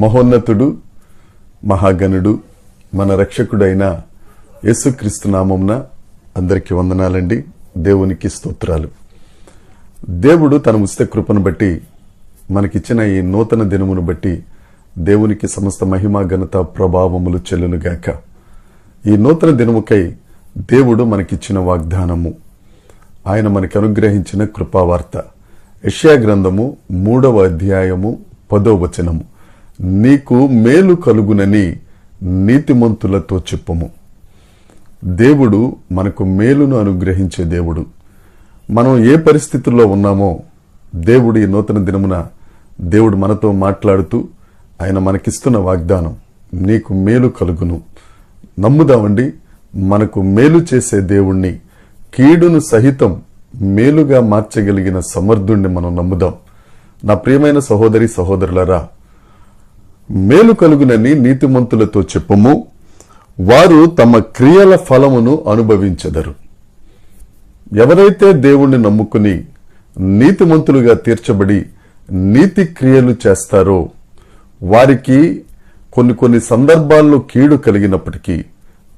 మహోన్నతుడు, మహాగణుడు, మన రక్షకుడైన యేసుక్రీస్తు నామమున అందరికీ వందనాలండి. దేవునికి స్తోత్రాలు. దేవుడు తన ఉచిత కృపను బట్టి మనకిచ్చిన ఈ నూతన దినమును బట్టి దేవునికి సమస్త మహిమ, ఘనత, ప్రభావములు చెల్లునుగాక. ఈ నూతన దినముకై దేవుడు మనకిచ్చిన వాగ్దానము, ఆయన మనకి అనుగ్రహించిన కృపావార్త. యెషయా గ్రంథము 3వ అధ్యాయము 10వ వచనము, నీకు మేలు కలుగునని నీతిమంతులతో చెప్పుము. దేవుడు మనకు మేలును అనుగ్రహించే దేవుడు. మనం ఏ పరిస్థితుల్లో ఉన్నామో దేవుడు ఈ నూతన దినమున దేవుడు మనతో మాట్లాడుతూ ఆయన మనకిస్తున్న వాగ్దానం, నీకు మేలు కలుగును. నమ్ముదామండి, మనకు మేలు చేసే దేవుణ్ణి, కీడును సహితం మేలుగా మార్చగలిగిన సమర్థుణ్ణి మనం నమ్ముదాం. నా ప్రియమైన సహోదరి సహోదరులరా, మేలు కలుగునని నీతిమంతులతో చెప్పుము, వారు తమ క్రియల ఫలమును అనుభవించెదరు. ఎవరైతే దేవుణ్ణి నమ్ముకుని నీతిమంతులుగా తీర్చబడి నీతి క్రియలు చేస్తారో వారికి కొన్ని సందర్భాల్లో కీడు కలిగినప్పటికీ,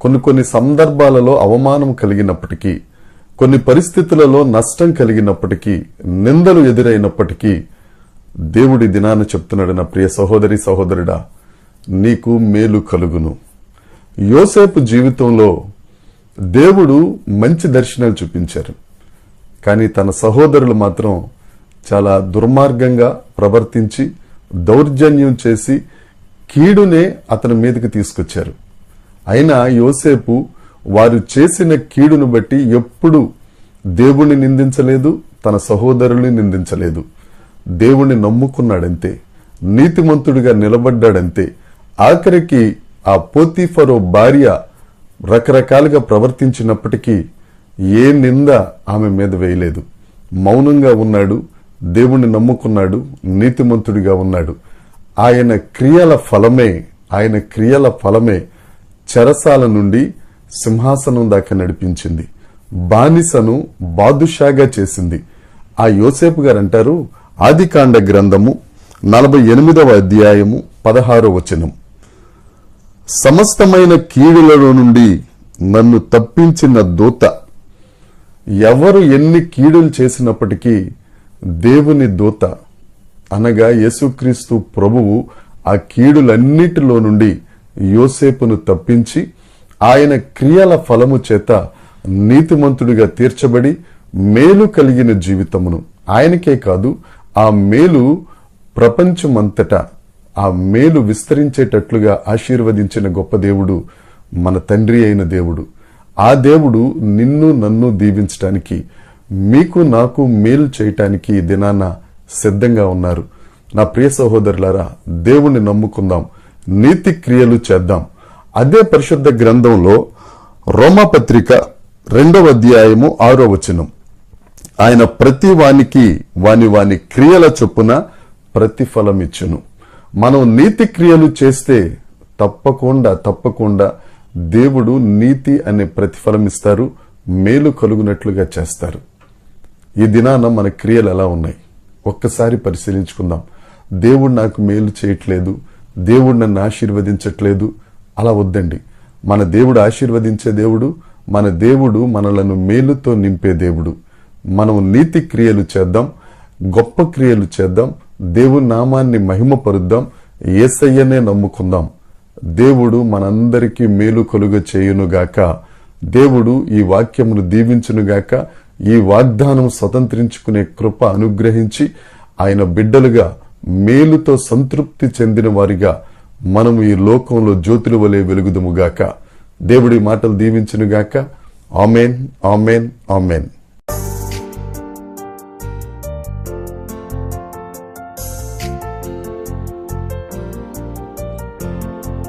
కొన్ని సందర్భాలలో అవమానం కలిగినప్పటికీ, కొన్ని పరిస్థితులలో నష్టం కలిగినప్పటికీ, నిందలు ఎదురైనప్పటికీ దేవుడి దినాన చెప్తున్నాడు, నా ప్రియ సహోదరి సహోదరుడా, నీకు మేలు కలుగును. యోసేపు జీవితంలో దేవుడు మంచి దర్శనాలు చూపించారు, కానీ తన సహోదరులు మాత్రం చాలా దుర్మార్గంగా ప్రవర్తించి దౌర్జన్యం చేసి కీడునే అతని మీదకి తీసుకొచ్చారు. అయినా యోసేపు వారు చేసిన కీడును బట్టి ఎప్పుడు దేవుణ్ణి నిందించలేదు, తన సహోదరుల్ని నిందించలేదు. దేవుణ్ణి నమ్ముకున్నాడంతే, నీతిమంతుడిగా నిలబడ్డాడంతే. ఆఖరికి ఆ పోతీఫరో భార్య రకరకాలుగా ప్రవర్తించినప్పటికీ ఏ నింద ఆమె మీద వేయలేదు. మౌనంగా ఉన్నాడు, దేవుణ్ణి నమ్ముకున్నాడు, నీతిమంతుడిగా ఉన్నాడు. ఆయన క్రియల ఫలమే చెరసాల నుండి సింహాసనం దాకా నడిపించింది, బానిసను బాదుషాగా చేసింది. ఆ యోసేపు గారు అంటారు, ఆదికాండ గ్రంథము 48వ అధ్యాయము 16వ వచనం, సమస్తమైన కీడులలో నుండి నన్ను తప్పించిన దూత. ఎవరు ఎన్ని కీడులు చేసినప్పటికీ దేవుని దూత అనగా యేసుక్రీస్తు ప్రభువు ఆ కీడులన్నిటిలో నుండి యోసేపును తప్పించి ఆయన క్రియల ఫలము చేత నీతిమంతుడిగా తీర్చబడి మేలు కలిగిన జీవితమును, ఆయనకే కాదు ఆ మేలు ప్రపంచమంతటా ఆ మేలు విస్తరించేటట్లుగా ఆశీర్వదించిన గొప్ప దేవుడు మన తండ్రి అయిన దేవుడు. ఆ దేవుడు నిన్ను నన్ను దీవించటానికి, మీకు నాకు మేలు చేయటానికి ఈ దినాన సిద్ధంగా ఉన్నారు. నా ప్రియ సహోదరులారా, దేవుణ్ణి నమ్ముకుందాం, నీతి క్రియలు చేద్దాం. అదే పరిశుద్ధ గ్రంథంలో రోమాపత్రిక 2వ అధ్యాయము 6వ వచనం, ఆయన ప్రతి వానికి వాని క్రియల చొప్పున ప్రతిఫలం ఇచ్చును. మనం నీతి క్రియలు చేస్తే తప్పకుండా దేవుడు నీతి అనే ప్రతిఫలం ఇస్తారు, మేలు కలుగునట్లుగా చేస్తారు. ఈ దినాన మన క్రియలు ఎలా ఉన్నాయి ఒక్కసారి పరిశీలించుకుందాం. దేవుడు నాకు మేలు చేయట్లేదు, దేవుడు నన్ను ఆశీర్వదించట్లేదు, అలా వద్దండి. మన దేవుడు ఆశీర్వదించే దేవుడు, మన దేవుడు మనలను మేలుతో నింపే దేవుడు. మనం నీతి క్రియలు చేద్దాం, గొప్ప క్రియలు చేద్దాం, దేవుని నామాన్ని మహిమపరుద్దాం, యేసయ్యనే నమ్ముకుందాం. దేవుడు మనందరికీ మేలు కలుగ చేయునుగాక. దేవుడు ఈ వాక్యమును దీవించునుగాక. ఈ వాగ్దానం స్వతంత్రించుకునే కృప అనుగ్రహించి ఆయన బిడ్డలుగా మేలుతో సంతృప్తి చెందిన వారిగా మనము ఈ లోకంలో జ్యోతుల వలె వెలుగుదుముగాక. దేవుడి మాటలు దీవించునుగాక. Amen, amen, amen.